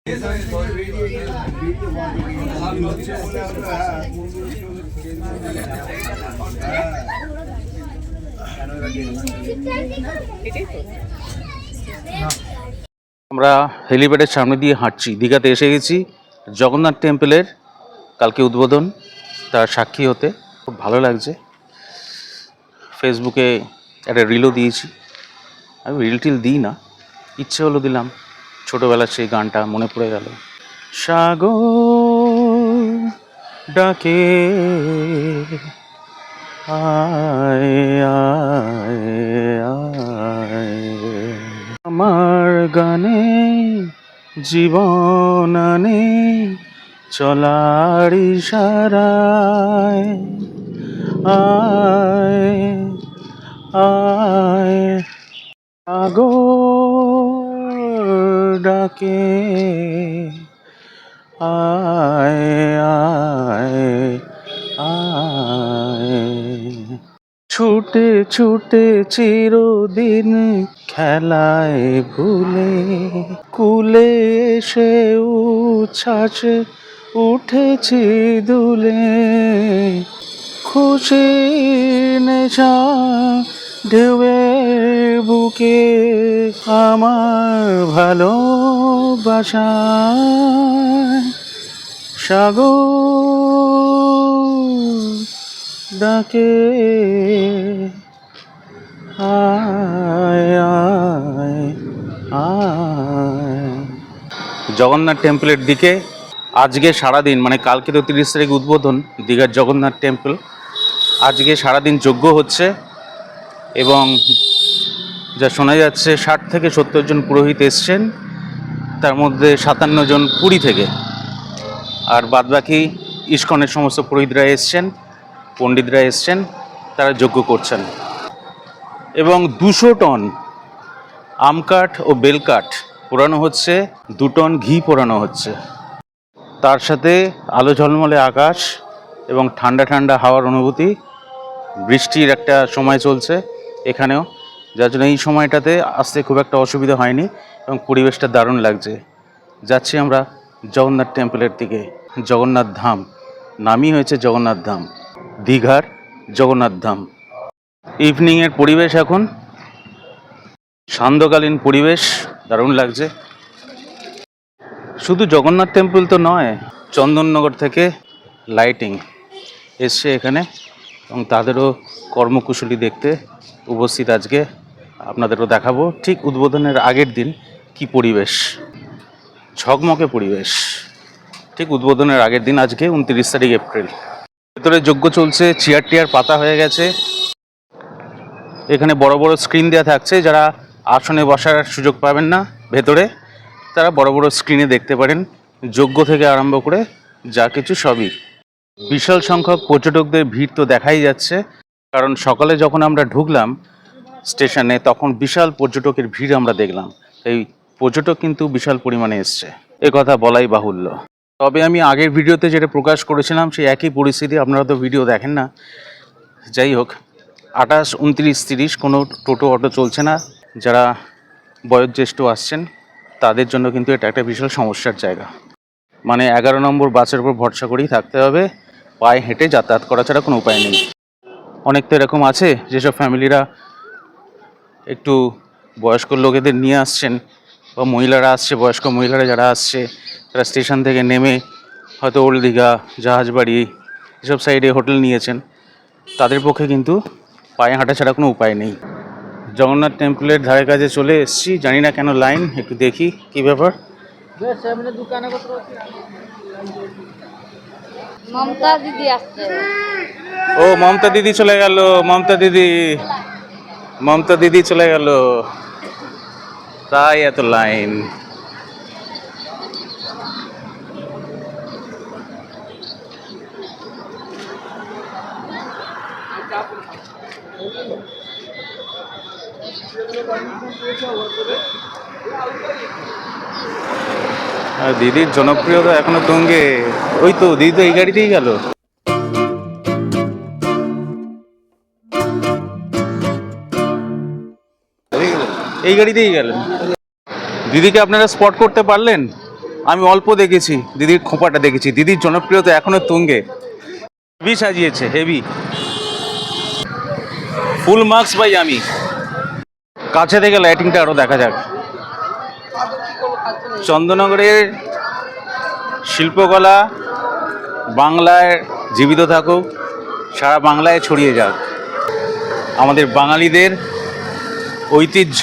আমরা হেলিপ্যাডের সামনে দিয়ে হাঁটছি, দীঘাতে এসে গেছি। জগন্নাথ টেম্পলের কালকে উদ্বোধন, তার সাক্ষী হতে খুব ভালো লাগছে। ফেসবুকে একটা রিলও দিয়েছি। আমি রিল টিল দিই না, ইচ্ছে হলো দিলাম। ছোটোবেলার সেই গানটা মনে পড়ে গেল। সাগর ডাকে আয় আয় আয়, আমার গানে জীবন আনে চলার ইশারায়, আয় আয় সাগর ডাকে আয় আয় আয়, ছুটে ছুটে চিরদিন খেলায় ভুলে কুলে এসে উচ্ছ্বাসে উঠেছি দুলে, খুশি নেশা ঢেউয়ের বুকে আমার ভালোবাসা, সাগর ডাকে আয় আয় আয়। জগন্নাথ টেম্পলের দিকে আজকে সারাদিন, মানে কালকে তো 30 তারিখ উদ্বোধন দীঘার জগন্নাথ টেম্পল, আজকে সারাদিন যজ্ঞ হচ্ছে এবং যা শোনা যাচ্ছে 60 থেকে 70 জন পুরোহিত এসছেন, তার মধ্যে 57 জন পুরী থেকে, আর বাদবাকি ইস্কনের সমস্ত পুরোহিতরা এসছেন, পণ্ডিতরা এসছেন, তারা যজ্ঞ করছেন। এবং 200 টন আম কাঠ ও বেল কাঠ পোড়ানো হচ্ছে, 2 টন ঘি পোড়ানো হচ্ছে। তার সাথে আলো ঝলমলে আকাশ এবং ঠান্ডা ঠান্ডা হাওয়ার অনুভূতি। বৃষ্টির একটা সময় চলছে এখানেও, যার জন্য এই সময়টাতে আসতে খুব একটা অসুবিধা হয়নি এবং পরিবেশটা দারুণ লাগছে। যাচ্ছি আমরা জগন্নাথ টেম্পলের দিকে। জগন্নাথ ধাম, নামই হয়েছে জগন্নাথ ধাম, দীঘার জগন্নাথ ধাম। ইভিনিংয়ের পরিবেশ, এখন সান্ধ্যকালীন পরিবেশ, দারুণ লাগছে। শুধু জগন্নাথ টেম্পল তো নয়, চন্দননগর থেকে লাইটিং এসছে এখানে এবং তাদেরও কর্মকুশলী দেখতে উপস্থিত আজকে। আপনাদেরও দেখাবো ঠিক উদ্বোধনের আগের দিন কি পরিবেশ, ঝকমকে পরিবেশ। ঠিক উদ্বোধনের আগের দিন আজকে 29 তারিখ এপ্রিল। ভেতরে যজ্ঞ চলছে, চেয়ার টিয়ার পাতা হয়ে গেছে। এখানে বড় বড় স্ক্রিন দেওয়া থাকছে, যারা আসনে বসার সুযোগ পাবেন না ভেতরে, তারা বড় বড় স্ক্রিনে দেখতে পারেন যজ্ঞ থেকে আরম্ভ করে যা কিছু সবই। বিশাল সংখ্যক পর্যটকদের ভিড় তো দেখাই যাচ্ছে, কারণ সকালে যখন আমরা ঢুকলাম স্টেশনে তখন বিশাল পর্যটকের ভিড় আমরা দেখলাম। এই পর্যটক কিন্তু বিশাল পরিমাণে এসছে, এ কথা বলাই বাহুল্য। তবে আমি আগের ভিডিওতে যেটা প্রকাশ করেছিলাম সেই একই পরিস্থিতি, আপনারা তো ভিডিও দেখেন না। যাই হোক, 28, 29, 30 কোনো টোটো অটো চলছে না। যারা বয়োজ্যেষ্ঠ আসছেন তাদের জন্য কিন্তু এটা একটা বিশাল সমস্যার জায়গা। মানে 11 নম্বর বাসের উপর ভরসা করেই থাকতে হবে, পায়ে হেঁটে যাতায়াত করা ছাড়া কোনো উপায় নেই। অনেক তো এরকম আছে যেসব ফ্যামিলিরা একটু বয়স্ক লোকেদের নিয়ে আসছেন, বা মহিলারা আসছে, বয়স্ক মহিলারা যারা আসছে, তারা স্টেশন থেকে নেমে হয়তো ওল্ড দীঘা, জাহাজবাড়ি এসব সাইডে হোটেল নিয়েছেন, তাদের পক্ষে কিন্তু পায়ে হাঁটা ছাড়া কোনো উপায় নেই। জগন্নাথ টেম্পলের ধারে কাছে চলে এসেছি, জানি না কেন লাইন, একটু দেখি কি ব্যাপার। মমতা দিদি আসছে। ও মমতা দিদি চলে গেল, মমতা দিদি চলে গেল, তাই এত লাইন। আর দিদির জনপ্রিয়তা এখনো তুঙ্গে। ওই তো দিদি তো এই গাড়িতেই গেল। এই গাড়িতেই গেলেন। দিদিকে আপনারা স্পট করতে পারলেন? আমি অল্প দেখেছি, দিদির খোঁপাটা দেখেছি। দিদির জনপ্রিয়তা এখনো তুঙ্গে। হেভি সাজিয়েছে, হেভি। ফুল মার্কস বাই আমি। কাছে থেকে লাইটিংটা আরো দেখা যাক। চন্দননগরের শিল্পকলা বাংলায় জীবিত থাকুক, সারা বাংলায় ছড়িয়ে যাক। আমাদের বাঙালিদের ঐতিহ্য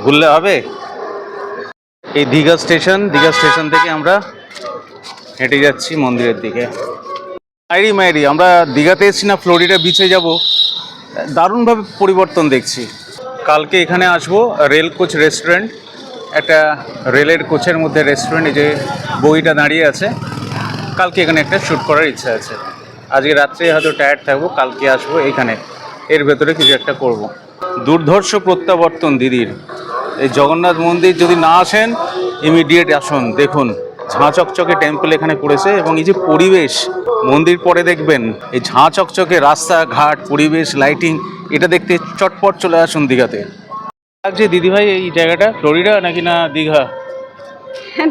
ভুললে হবে? এই দীঘা স্টেশন থেকে আমরা হেঁটে যাচ্ছি মন্দিরের দিকে। মাইরি আমরা দীঘাতে এসেছি না ফ্লোরিডা বিচে যাব, দারুণভাবে পরিবর্তন দেখছি। কালকে এখানে আসবো, রেল কোচ রেস্টুরেন্ট, একটা রেলের কোচের মধ্যে রেস্টুরেন্ট, এই যে বইটা দাঁড়িয়ে আছে। কালকে এখানে একটা শ্যুট করার ইচ্ছা আছে। আজকে রাত্রে হয়তো টায়ার্ড থাকবো, কালকে আসবো এখানে, এর ভেতরে কিছু একটা করব। দুর্ধর্ষ প্রত্যাবর্তন দিদির। এই জগন্নাথ মন্দির যদি না আসেন, ইমিডিয়েট আসুন, দেখুন ঝাঁ চকচকে টেম্পল এখানে করেছে। এবং এই যে পরিবেশ, মন্দির পরে দেখবেন, এই ঝাঁ চকচকে রাস্তাঘাট, পরিবেশ, লাইটিং, এটা দেখতে চটপট চলে আসুন দীঘাতে। লাগছে দিদিভাই এই জায়গাটা ফ্লোরিডা নাকি না দীঘা?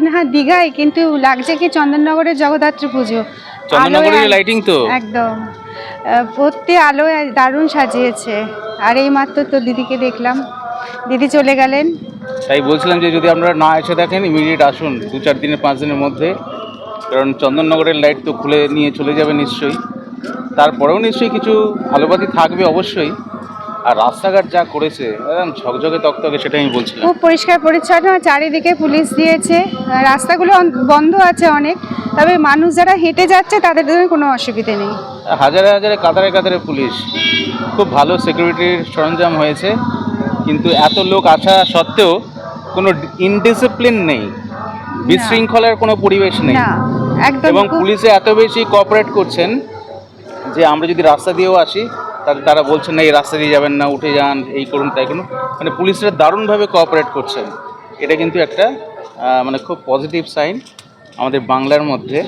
না, দীঘায়, কিন্তু লাগছে কি চন্দননগরের জগদ্ধাত্রী পুজো। চন্দননগরের লাইটিং তো একদম ভর্তি আলোয় দারুণ সাজিয়েছে। আর এই মাত্র তো দিদিকে দেখলাম, দিদি চলে গেলেন। তাই বলছিলাম যে যদি আপনারা না এসে দেখেন, ইমিডিয়েট আসুন 2-4 দিনের 5 দিনের মধ্যে, কারণ চন্দননগরের লাইট তো খুলে নিয়ে চলে যাবে নিশ্চয়ই। তারপরেও নিশ্চয়ই কিছু আলোবাতি থাকবে অবশ্যই। আর রাস্তাঘাট যা করেছে একদম ঝকঝকে তকতকে, সেটা আমি বলছিলাম। খুব পরিষ্কার পরিচ্ছন্ন, চারিদিকে পুলিশ দিয়েছে। রাস্তাগুলো বন্ধ আছে অনেক, তবে মানুষ যারা হেঁটে যাচ্ছে তাদের জন্য কোনো অসুবিধে নেই। হাজারে হাজারে কাতারে কাতারে পুলিশ, খুব ভালো সিকিউরিটির সরঞ্জাম হয়েছে। কিন্তু এত লোক আসা সত্ত্বেও কোনো ইনডিসিপ্লিন নেই, বিশৃঙ্খলার কোনো পরিবেশ নেই। না, একদম। এবং পুলিশে এত বেশি কোঅপারেট করছেন যে আমরা যদি রাস্তা দিয়েও আসি, তারা বলছেন না এই রাস্তা দিয়ে যাবেন না, উঠে যান, এই করুন তাই করুন। মানে পুলিশরা দারুণভাবে কোঅপারেট করছেন। এটা কিন্তু একটা মানে খুব পজিটিভ সাইন আমাদের বাংলার মধ্যে।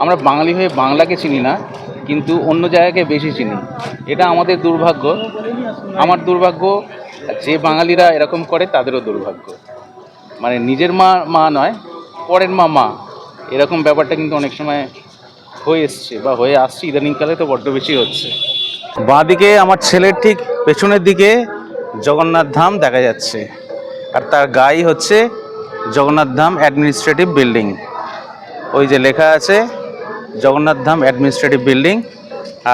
আমরা বাঙালি হয়ে বাংলাকে চিনি না, কিন্তু অন্য জায়গাকে বেশি চিনি। এটা আমাদের দুর্ভাগ্য। আমার দুর্ভাগ্য, যে বাঙালিরা এরকম করে তাদেরও দুর্ভাগ্য। মানে নিজের মা নয়, পরের মা, এরকম ব্যাপারটা কিন্তু অনেক সময় হয়ে এসছে বা হয়ে আসছে, ইদানিংকালে তো বড্ড বেশি হচ্ছে। বাঁদিকে আমার ছেলের ঠিক পেছনের দিকে জগন্নাথ ধাম দেখা যাচ্ছে, আর তার গায়ে হচ্ছে জগন্নাথ ধাম অ্যাডমিনিস্ট্রেটিভ বিল্ডিং। ওই যে লেখা আছে জগন্নাথ ধাম অ্যাডমিনিস্ট্রেটিভ বিল্ডিং,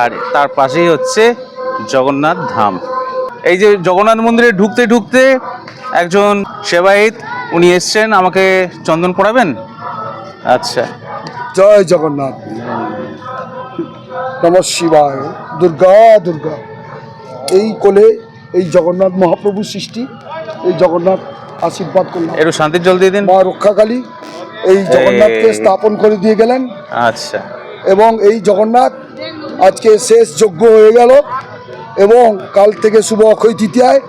আর তার পাশেই হচ্ছে জগন্নাথ ধাম। এই যে জগন্নাথ মন্দিরে ঢুকতে ঢুকতে একজন সেবায়িত উনি এসছেন, আমাকে চন্দন পড়াবেন। আচ্ছা, জয় জগন্নাথ, নমঃ শিবায়, দুর্গা দুর্গা। এই কোলে এই জগন্নাথ মহাপ্রভু সৃষ্টি, এই জগন্নাথ আশীর্বাদ করলাম। একটু শান্তির জল দিয়ে দিন। মা রক্ষাকালী এই জগন্নাথকে স্থাপন করে দিয়ে গেলেন। আচ্ছা, এবং এই জগন্নাথ আজকে শেষ যজ্ঞ হয়ে গেল, এবং কাল থেকে শুভ অক্ষয় তৃতীয়ায়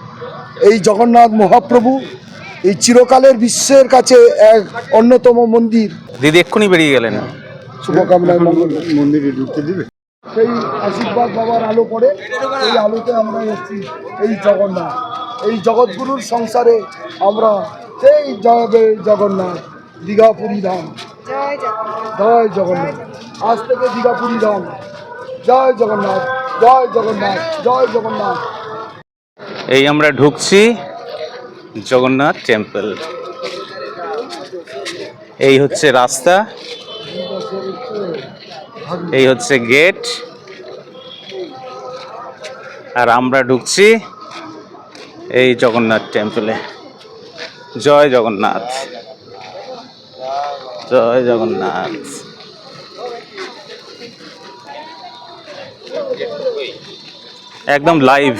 এই জগন্নাথ মহাপ্রভু এই চিরকালের বিশ্বের কাছে এক অন্যতম মন্দির। দিদি এক্ষুনি বেরিয়ে গেলেন। শুভকামনায় মঙ্গল। মন্দিরে ঢুকতে দিবে, সেই আশীর্বাদ বাবার আলো পড়ে, এই আলোতে আমরা এসেছি। এই জগন্নাথ, এই জগৎগুরুর সংসারে আমরা সেই জগন্নাথ দীঘাপুরী ধাম। জয় জগন্নাথ। আজ থেকে দীঘাপুরী ধাম। জয় জগন্নাথ, জয় জগন্নাথ, জয় জগন্নাথ। এই আমরা ঢুকছি জগন্নাথ টেম্পল। এই হচ্ছে রাস্তা, এই হচ্ছে গেট, আর আমরা ঢুকছি এই জগন্নাথ টেম্পলে। জয় জগন্নাথ, জয় জগন্নাথ। একদম লাইভ।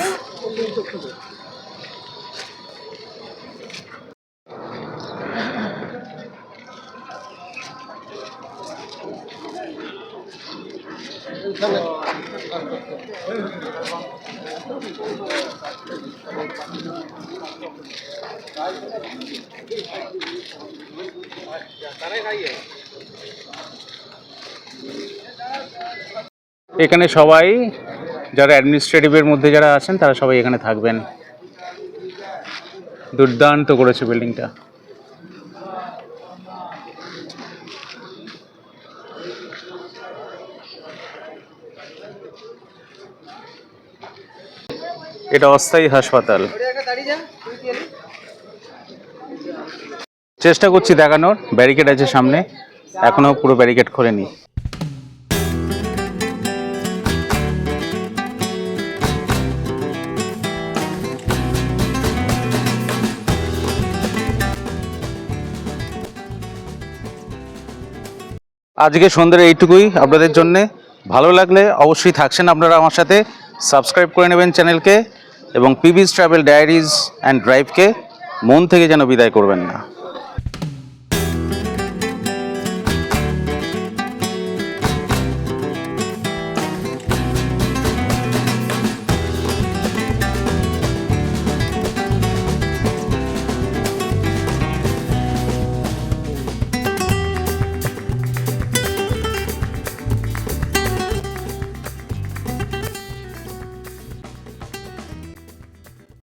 এখানে সবাই যারা অ্যাডমিনিস্ট্রেটিভের মধ্যে যারা আছেন তারা সবাই এখানে থাকবেন। দুর্দান্ত করেছে বিল্ডিংটা। এটা অস্থায়ী হাসপাতাল। চেষ্টা করছি দেখানোর, ব্যারিকেড আছে সামনে, এখনো পুরো ব্যারিকেড খোলেনি। আজকে সন্ধ্যের এইটুকুই আপনাদের জন্যে। ভালো লাগলে অবশ্যই থাকছেন আপনারা আমার সাথে, সাবস্ক্রাইব করে নেবেন চ্যানেলকে, এবং পিবিস ট্রাভেল ডায়েরিজ অ্যান্ড ড্রাইভকে মন থেকে যেন বিদায় করবেন না।